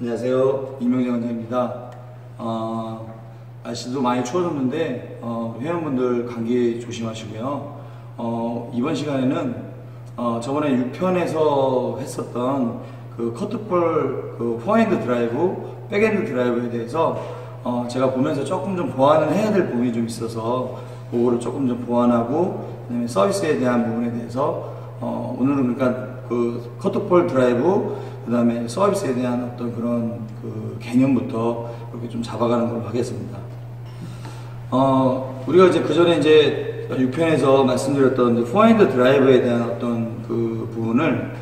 안녕하세요. 이명재 원장입니다. 날씨도 많이 추워졌는데 회원분들 감기 조심하시고요. 이번 시간에는 저번에 6편에서 했었던 그 커트볼 그 포핸드 드라이브, 백핸드 드라이브에 대해서 제가 보면서 조금 좀 보완을 해야 될 부분이 좀 있어서 그거를 조금 좀 보완하고, 그다음에 서비스에 대한 부분에 대해서 오늘은 그러니까 그 커트볼 드라이브, 그 다음에 서비스에 대한 어떤 그런 그 개념부터 이렇게 좀 잡아가는 걸로 하겠습니다. 우리가 이제 그 전에 이제 6편에서 말씀드렸던 포핸드 드라이브에 대한 어떤 그 부분을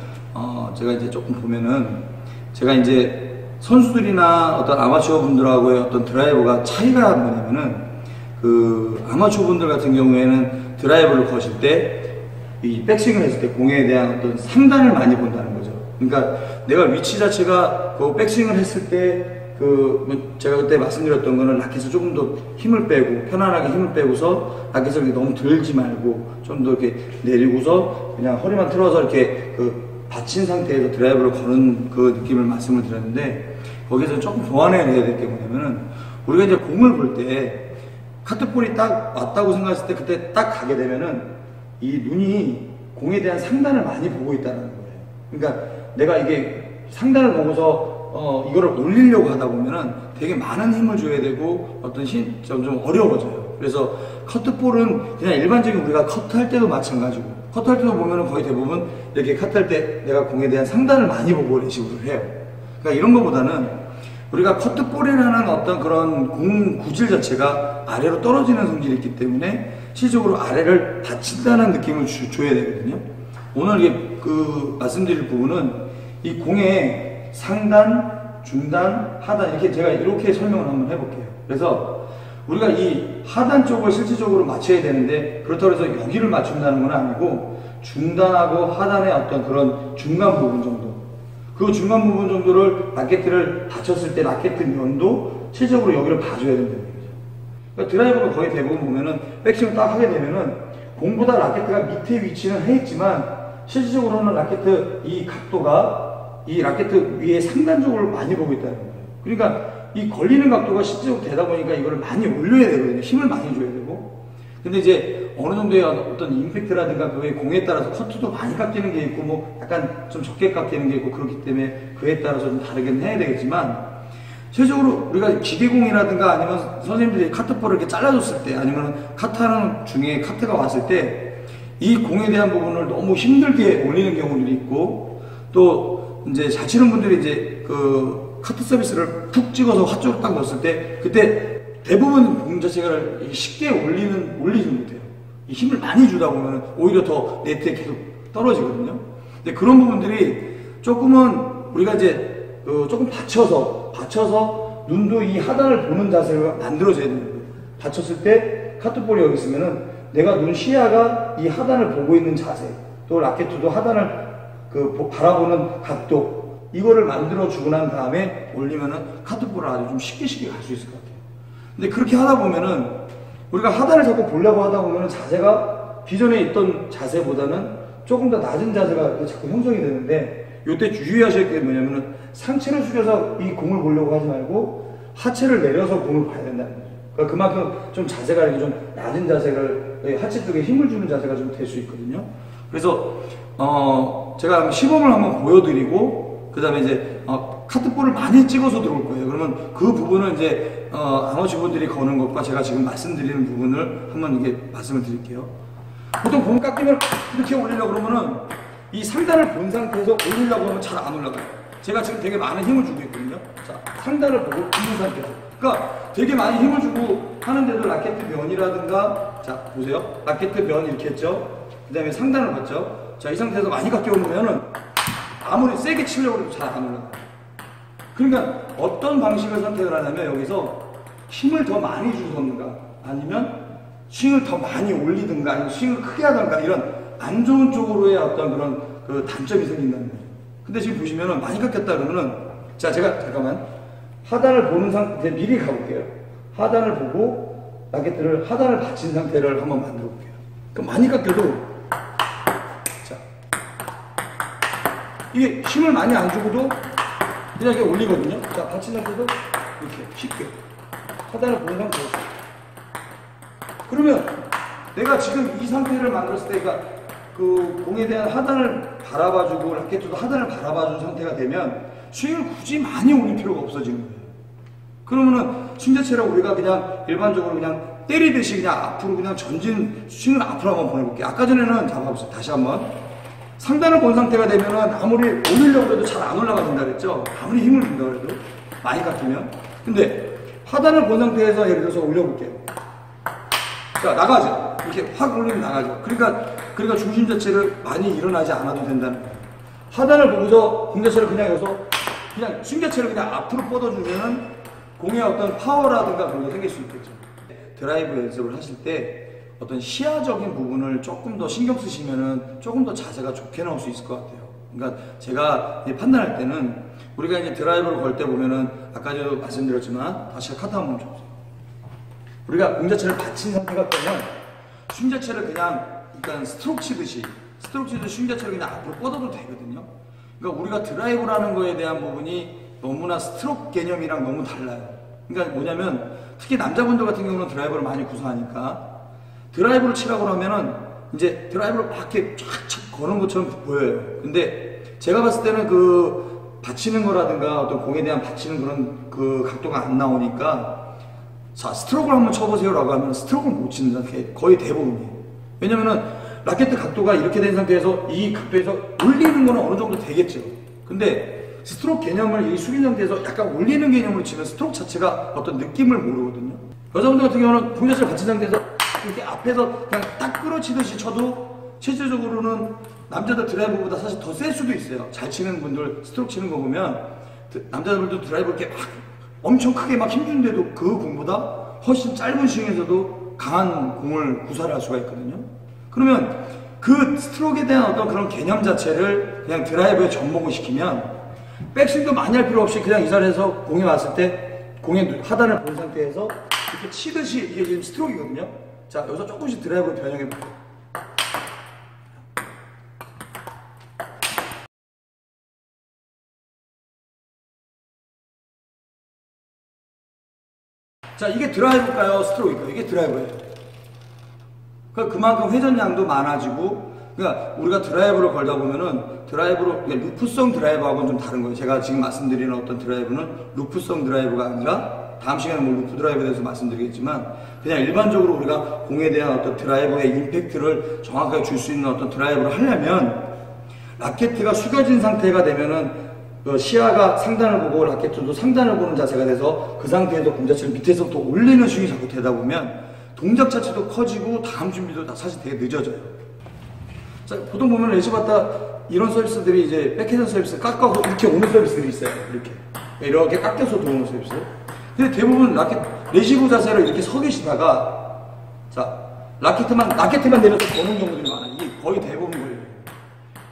제가 이제 조금 보면은, 제가 이제 선수들이나 어떤 아마추어 분들하고의 어떤 드라이브가 차이가 뭐냐면은, 그 아마추어 분들 같은 경우에는 드라이브를 거실 때 이 백스윙을 했을 때 공에 대한 어떤 상단을 많이 본다는 거죠. 그러니까 내가 위치 자체가 그 백스윙을 했을 때 제가 그때 말씀드렸던 거는 라켓을 조금 더 힘을 빼고 편안하게 힘을 빼고서 라켓을 너무 들지 말고 좀 더 이렇게 내리고서 그냥 허리만 틀어서 이렇게 그 받친 상태에서 드라이브를 거는 그 느낌을 말씀을 드렸는데, 거기서 조금 보완해야 될 게 뭐냐면은, 우리가 이제 공을 볼 때 카트볼이 딱 왔다고 생각했을 때 그때 딱 가게 되면은 이 눈이 공에 대한 상단을 많이 보고 있다는 거예요. 그러니까 내가 이게 상단을 보고서 이거를 올리려고 하다 보면은 되게 많은 힘을 줘야 되고 어떤 좀 어려워져요. 그래서 커트볼은 그냥 일반적인 우리가 커트할 때도 마찬가지고, 커트할 때도 보면은 거의 대부분 이렇게 커트할 때 내가 공에 대한 상단을 많이 보고 이런 식으로 해요. 그러니까 이런 것보다는 우리가 커트볼이라는 어떤 그런 공 구질 자체가 아래로 떨어지는 성질이 있기 때문에 실질적으로 아래를 받친다는 느낌을 줘야 되거든요. 오늘 이게 말씀드릴 부분은 이 공의 상단, 중단, 하단, 이렇게 제가 이렇게 설명을 한번 해볼게요. 그래서 우리가 이 하단 쪽을 실질적으로 맞춰야 되는데, 그렇다고 해서 여기를 맞춘다는 건 아니고 중단하고 하단의 어떤 그런 중간 부분 정도, 그 중간 부분 정도를 라켓을 받쳤을 때 라켓 면도 실질적으로 여기를 봐줘야 된다는 거죠. 그러니까 드라이버가 거의 대부분 보면은 백스윙을 딱 하게 되면은 공보다 라켓가 밑에 위치는 해있지만 실질적으로는 라켓 이 각도가 이 라켓 위에 상단적으로 많이 보고 있다는 거예요. 그러니까 이 걸리는 각도가 실질적으로 되다 보니까 이거를 많이 올려야 되거든요. 힘을 많이 줘야 되고. 근데 이제 어느 정도의 어떤 임팩트라든가 그의 공에 따라서 커트도 많이 깎이는 게 있고, 뭐 약간 좀 적게 깎이는 게 있고, 그렇기 때문에 그에 따라서 좀 다르긴 해야 되겠지만, 최종적으로 우리가 기계공이라든가 아니면 선생님들이 카트볼을 이렇게 잘라줬을 때, 아니면 카트하는 중에 카트가 왔을 때 이 공에 대한 부분을 너무 힘들게 올리는 경우들이 있고, 또 이제 잘 치는 분들이 이제 그 카트 서비스를 푹 찍어서 화쪽으로 딱 넣었을 때 그때 대부분 공 자체가 쉽게 올리지 못해요. 이 힘을 많이 주다 보면 오히려 더 네트에 계속 떨어지거든요. 근데 그런 부분들이 조금은 우리가 이제 조금 받쳐서 눈도 이 하단을 보는 자세를 만들어줘야 되는 거예요. 받쳤을 때 카트볼이 여기 있으면은 내가 눈 시야가 이 하단을 보고 있는 자세, 또 라켓도 하단을 바라보는 각도, 이거를 만들어 주고 난 다음에 올리면은 카트볼을 아주 좀 쉽게 갈 수 있을 것 같아요. 근데 그렇게 하다 보면은 우리가 하단을 자꾸 보려고 하다 보면은 자세가 기존에 있던 자세보다는 조금 더 낮은 자세가 자꾸 형성이 되는데, 이때 주의하실 게 뭐냐면은 상체를 숙여서 이 공을 보려고 하지 말고 하체를 내려서 공을 봐야 된다는 거죠. 그러니까 그만큼 좀 자세가 이렇게 좀 낮은 자세를, 하체 쪽에 힘을 주는 자세가 좀 될 수 있거든요. 그래서 제가 시범을 한번 보여드리고, 그 다음에 이제 카트볼을 많이 찍어서 들어올 거예요. 그러면 그 부분을 이제 아마추어분들이 거는 것과 제가 지금 말씀드리는 부분을 한번 이게 말씀을 드릴게요. 보통 공 깎이면 이렇게 올리려고 그러면은 이 상단을 본 상태에서 올리려고 하면 잘 안 올라가요. 제가 지금 되게 많은 힘을 주고 있거든요. 자, 상단을 보고 있는 상태에서. 그러니까 되게 많이 힘을 주고 하는데도 라켓 면이라든가, 자 보세요, 라켓 면 이렇게 했죠. 그 다음에 상단을 봤죠. 자, 이 상태에서 많이 깎여오면은 아무리 세게 치려고 해도 잘 안 올라가요. 그러니까 어떤 방식을 선택을 하냐면, 여기서 힘을 더 많이 주던가 아니면 스윙을 더 많이 올리든가 아니면 스윙을 크게 하든가, 이런 안 좋은 쪽으로의 어떤 그런 그 단점이 생긴다는 거죠. 근데 지금 보시면은 많이 깎였다 그러면은, 자, 제가 잠깐만 하단을 보는 상태 미리 가볼게요. 하단을 보고 라켓들을 하단을 받친 상태를 한번 만들어 볼게요. 그럼 많이 깎여도, 자, 이게 힘을 많이 안 주고도 그냥 이렇게 올리거든요. 자, 받친 상태도 이렇게 쉽게 하단을 보는 상태에서. 그러면 내가 지금 이 상태를 만들었을 때, 그러니까 그 공에 대한 하단을 바라봐주고 라켓도 하단을 바라봐준 상태가 되면 스윙을 굳이 많이 올릴 필요가 없어지는 거예요. 그러면은 스윙 자체를 우리가 그냥 일반적으로 그냥 때리듯이 그냥 앞으로 그냥 전진 스윙을 앞으로 한번 보내볼게요. 아까 전에는 잡아보세요. 다시 한번 상단을 본 상태가 되면은 아무리 올리려고 해도 잘 안 올라가진다 그랬죠. 아무리 힘을 준다 그래도 많이 깎이면. 근데 하단을 본 상태에서 예를 들어서 올려볼게요. 자, 나가죠. 이렇게 확 올리면 나가죠. 그러니까 중심 자체를 많이 일어나지 않아도 된다는 거예요. 하단을 보고서 공 자체를 그냥 여기서 그냥 스윙 자체를 그냥 앞으로 뻗어주면은 공의 어떤 파워라든가 그런 게 생길 수 있겠죠. 드라이브 연습을 하실 때 어떤 시야적인 부분을 조금 더 신경 쓰시면은 조금 더 자세가 좋게 나올 수 있을 것 같아요. 그러니까 제가 판단할 때는 우리가 이제 드라이브를 걸 때 보면은 아까도 말씀드렸지만 다시 카트 한번 줘보세요. 우리가 공 자체를 받친 상태가 되면 스윙 자체를 그냥 일단 스트로크 치듯이 스윙 자체를 그냥 앞으로 뻗어도 되거든요. 그러니까 우리가 드라이브라는 거에 대한 부분이 너무나 스트로크 개념이랑 너무 달라요. 그러니까 뭐냐면 특히 남자분들 같은 경우는 드라이버를 많이 구사하니까 드라이브를 치라고 하면은 이제 드라이브를 막 이렇게 쫙쫙 거는 것처럼 보여요. 근데 제가 봤을 때는 그 받치는 거라든가 어떤 공에 대한 받치는 그런 그 각도가 안 나오니까 자, 스트로크를 한번 쳐보세요 라고 하면 스트로크를 못 치는 상태 거의 대부분이에요. 왜냐면은 라켓 각도가 이렇게 된 상태에서 이 각도에서 올리는 거는 어느 정도 되겠죠. 근데 스트로크 개념을 이 숙인 상태에서 약간 올리는 개념으로 치면 스트로크 자체가 어떤 느낌을 모르거든요. 여자분들 같은 경우는 공 자체를 받친 상태에서 이렇게 앞에서 그냥 딱 끌어치듯이 쳐도 실질적으로는 남자들 드라이버보다 사실 더 셀 수도 있어요. 잘 치는 분들 스트로크 치는 거 보면 남자들도 드라이버 이렇게 막 엄청 크게 막 힘주는데도 그 공보다 훨씬 짧은 스윙에서도 강한 공을 구사를 할 수가 있거든요. 그러면 그 스트로크에 대한 어떤 그런 개념 자체를 그냥 드라이버에 접목을 시키면 백스윙도 많이 할 필요 없이 그냥 이 자리에서 공이 왔을 때 공의 하단을 본 상태에서 이렇게 치듯이 이게 지금 스트로크이거든요. 자, 여기서 조금씩 드라이브로 변형해볼게요. 자, 이게 드라이브일까요? 스트로크일까요? 이게 드라이브예요. 그러니까 그만큼 회전량도 많아지고, 그러니까 우리가 드라이브를 걸다 보면은 드라이브로, 그러니까 루프성 드라이브하고는 좀 다른 거예요. 제가 지금 말씀드리는 어떤 드라이브는 루프성 드라이브가 아니라 다음 시간에 뭐 루프 드라이브에 대해서 말씀드리겠지만 그냥 일반적으로 우리가 공에 대한 어떤 드라이버의 임팩트를 정확하게 줄 수 있는 어떤 드라이브를 하려면 라켓가 숙여진 상태가 되면은 그 시야가 상단을 보고 라켓도 상단을 보는 자세가 돼서 그 상태에서 공 자체를 밑에서부터 올리는 스윙이 자꾸 되다 보면 동작 자체도 커지고 다음 준비도 다 사실 되게 늦어져요. 자, 보통 보면 레시바타 이런 서비스들이 이제 백헤드 서비스 깎아서 이렇게 오는 서비스들이 있어요. 이렇게 깎여서 들어오는 서비스. 근데 대부분 라켓 레시브 자세로 이렇게 서 계시다가 자 라켓만 내려서 보는 경우들이 많아요. 이게 거의 대부분 거예요.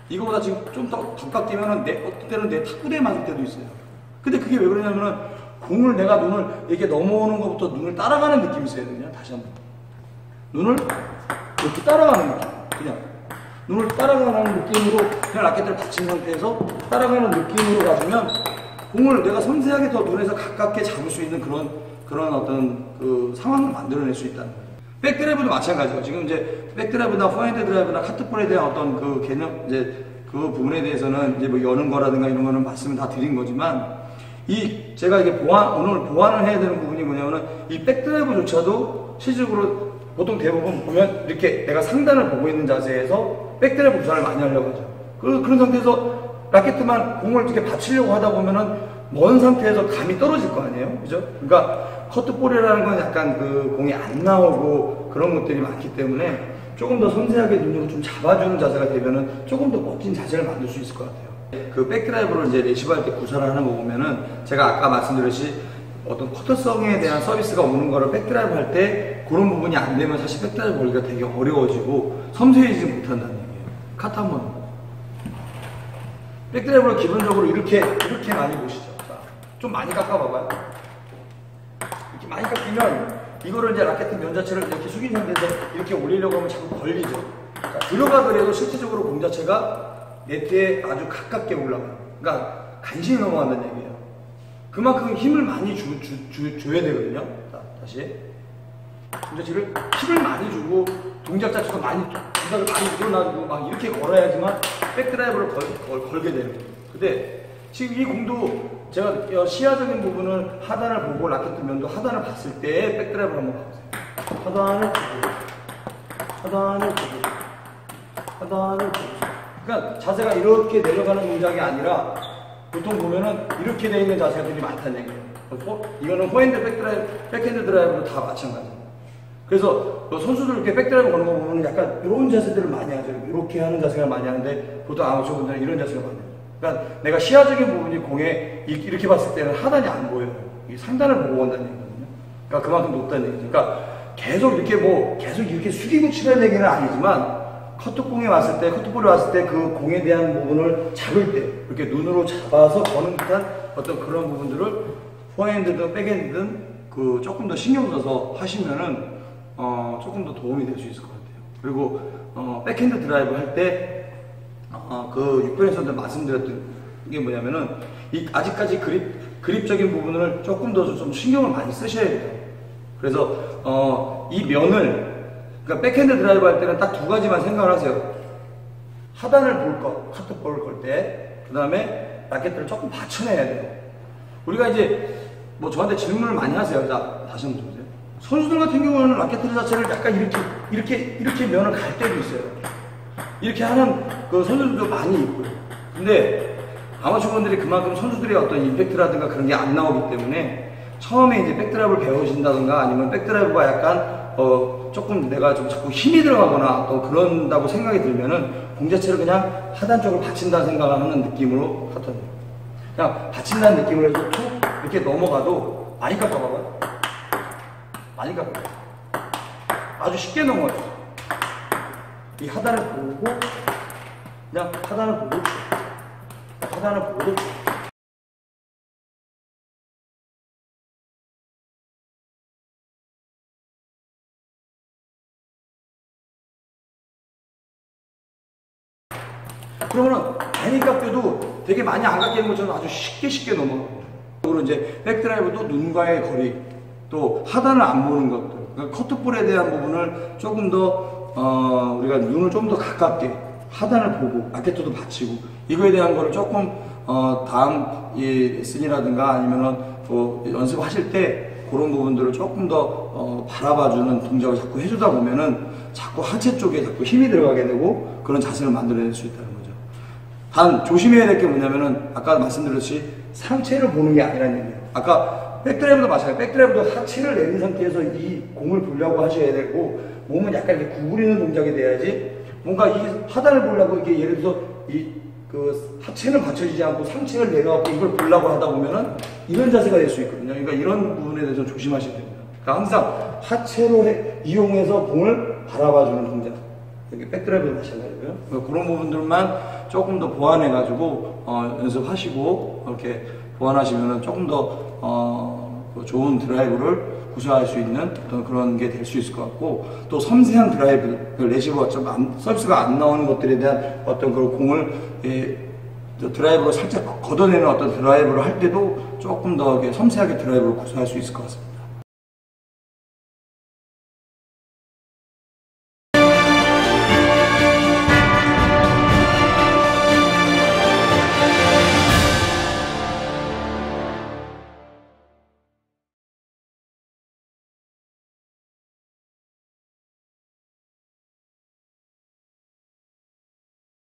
이거보다 지금 좀 더 깎이면은 어떤 때는 내 탁구대에 맞을 때도 있어요. 근데 그게 왜 그러냐면은 공을 내가 눈을 이렇게 넘어오는 것부터 눈을 따라가는 느낌이 있어야 되냐? 다시 한번 눈을 이렇게 따라가는 느낌. 그냥 눈을 따라가는 느낌으로 그냥 라켓을 받친 상태에서 따라가는 느낌으로 가주면 공을 내가 섬세하게 더 눈에서 가깝게 잡을 수 있는 그런 어떤 그 상황을 만들어낼 수 있다는 거예요. 백드라이브도 마찬가지예요. 지금 이제 백드라이브나 포핸드 드라이브나 카트볼에 대한 어떤 그 개념, 이제 그 부분에 대해서는 이제 뭐 여는 거라든가 이런 거는 말씀을 다 드린 거지만 제가 이게 오늘 보완을 해야 되는 부분이 뭐냐면은 이 백드라이브조차도 실질적으로 보통 대부분 보면 이렇게 내가 상단을 보고 있는 자세에서 백드라이브 구사를 많이 하려고 하죠. 그런 상태에서 라켓만 공을 이렇게 받치려고 하다 보면은 먼 상태에서 감이 떨어질 거 아니에요? 그죠? 그러니까 커트볼이라는 건 약간 그 공이 안 나오고 그런 것들이 많기 때문에 조금 더 섬세하게 눈으로 좀 잡아주는 자세가 되면은 조금 더 멋진 자세를 만들 수 있을 것 같아요. 그 백드라이브로 이제 레시브할 때 구사를 하는 거 보면은 제가 아까 말씀드렸듯이 어떤 커터성에 대한 서비스가 오는 거를 백드라이브 할 때 그런 부분이 안 되면 사실 백드라이브 걸기가 되게 어려워지고 섬세해지지 못한다는 얘기예요. 카트 한번. 백드라이브로 기본적으로 이렇게 많이 보시죠. 자, 좀 많이 깎아봐봐요. 이렇게 많이 깎이면 이거를 이제 라켓 면 자체를 이렇게 숙인 상태에서 이렇게 올리려고 하면 자꾸 걸리죠. 자, 들어가더라도 실질적으로 공 자체가 네트에 아주 가깝게 올라가요. 그러니까 간신히 넘어간다는 얘기예요. 그만큼 힘을 많이 줘야 되거든요. 자, 다시. 동작치를 힘을 많이 주고 동작 자체가 동작을 많이 늘어나고 막 이렇게 걸어야지만 백드라이브를 걸게 되는 거예요. 근데 지금 이 공도 제가 시야적인 부분을 하단을 보고 라켓 면도 하단을 봤을 때 백드라이브를 한번 봐보세요. 하단을 보고 그러니까 자세가 이렇게 내려가는 동작이 아니라 보통 보면은 이렇게 되어 있는 자세들이 많다는 얘기예요. 이거는 포핸드 백핸드 드라이브도 다 마찬가지예요. 그래서 선수들 이렇게 백드라이브 거는 거 보면 약간 이런 자세들을 많이 하죠. 이렇게 하는 자세가 많이 하는데 보통 아마추어 분들은 이런 자세가 많이 해요. 그러니까 내가 시야적인 부분이 공에 이렇게 봤을 때는 하단이 안 보여요. 이 상단을 보고 간다는 얘기거든요. 그러니까 그만큼 높다는 얘기죠. 그러니까 계속 이렇게 숙이고 치라는 얘기는 아니지만 커트공에 왔을 때, 커트볼에 왔을 때 그 공에 대한 부분을 잡을 때 이렇게 눈으로 잡아서 거는 듯한 어떤 그런 부분들을 포핸드든 백핸드든 조금 더 신경 써서 하시면은 조금 더 도움이 될 수 있을 것 같아요. 그리고 백핸드 드라이브 할 때 그 6번에서도 말씀드렸던 게 뭐냐면은 아직까지 그립적인 부분을 조금 더 좀 신경을 많이 쓰셔야 돼요. 그래서 이 면을 그러니까 백핸드 드라이브 할 때는 딱 두 가지만 생각을 하세요. 하단을 볼 것, 카트볼을 걸 때, 그 다음에 라켓들을 조금 받쳐내야 돼요. 우리가 이제 뭐 저한테 질문을 많이 하세요. 자, 다시 한번 보세요. 선수들 같은 경우는 라켓들 자체를 약간 이렇게 면을 갈 때도 있어요. 이렇게 하는 그 선수들도 많이 있고요. 근데 아마추어분들이 그만큼 선수들의 어떤 임팩트라든가 그런 게 안 나오기 때문에 처음에 이제 백드라이브를 배우신다든가 아니면 백드라이브가 약간 조금 내가 좀 자꾸 힘이 들어가거나 또 그런다고 생각이 들면은 공 자체를 그냥 하단 쪽으로 받친다는 생각을 하는 느낌으로 갖다 놔요. 그냥 받친다는 느낌으로 해서 툭 이렇게 넘어가도 많이 깎아봐봐요. 많이 깎아봐요. 아주 쉽게 넘어가요. 이 하단을 보고 그냥 하단을 보고 하단을 보고 그러면은 많이 깎여도 되게 많이 안 깎이는 것처럼 아주 쉽게 넘어가요. 그리고 이제 백드라이브도 눈과의 거리, 또 하단을 안 보는 것들, 그러니까 커트볼에 대한 부분을 조금 더 우리가 눈을 좀 더 가깝게 하단을 보고 라켓도 받치고 이거에 대한 거를 조금 다음 레슨이라든가 아니면은 연습하실 때 그런 부분들을 조금 더 바라봐주는 동작을 자꾸 해주다 보면은 자꾸 하체 쪽에 자꾸 힘이 들어가게 되고 그런 자세를 만들어낼 수 있다는 거죠. 단 조심해야 될 게 뭐냐면은 아까 말씀드렸듯이 상체를 보는 게 아니라는 얘기예요. 아까 백드라이브도 마찬가지예요. 백드라이브도 하체를 내린 상태에서 이 공을 보려고 하셔야 되고 몸은 약간 이렇게 구부리는 동작이 돼야지 뭔가 이 하단을 보려고 이게 예를 들어서 하체는 받쳐지지 않고 상체를 내려갖고 이걸 보려고 하다 보면은 이런 자세가 될 수 있거든요. 그러니까 이런 부분에 대해서 조심하셔야 됩니다. 그러니까 항상 하체로 이용해서 공을 바라봐주는 동작. 여기 백드라이브도 마찬가지고요. 그러니까 그런 부분들만 조금 더 보완해가지고 연습하시고 이렇게 보완하시면은 조금 더 좋은 드라이브를 구사할 수 있는 어떤 그런 게 될 수 있을 것 같고 또 섬세한 드라이브, 레시브가 서비스가 안 나오는 것들에 대한 어떤 그런 공을 드라이브로 살짝 걷어내는 어떤 드라이브를 할 때도 조금 더 섬세하게 드라이브를 구사할 수 있을 것 같습니다.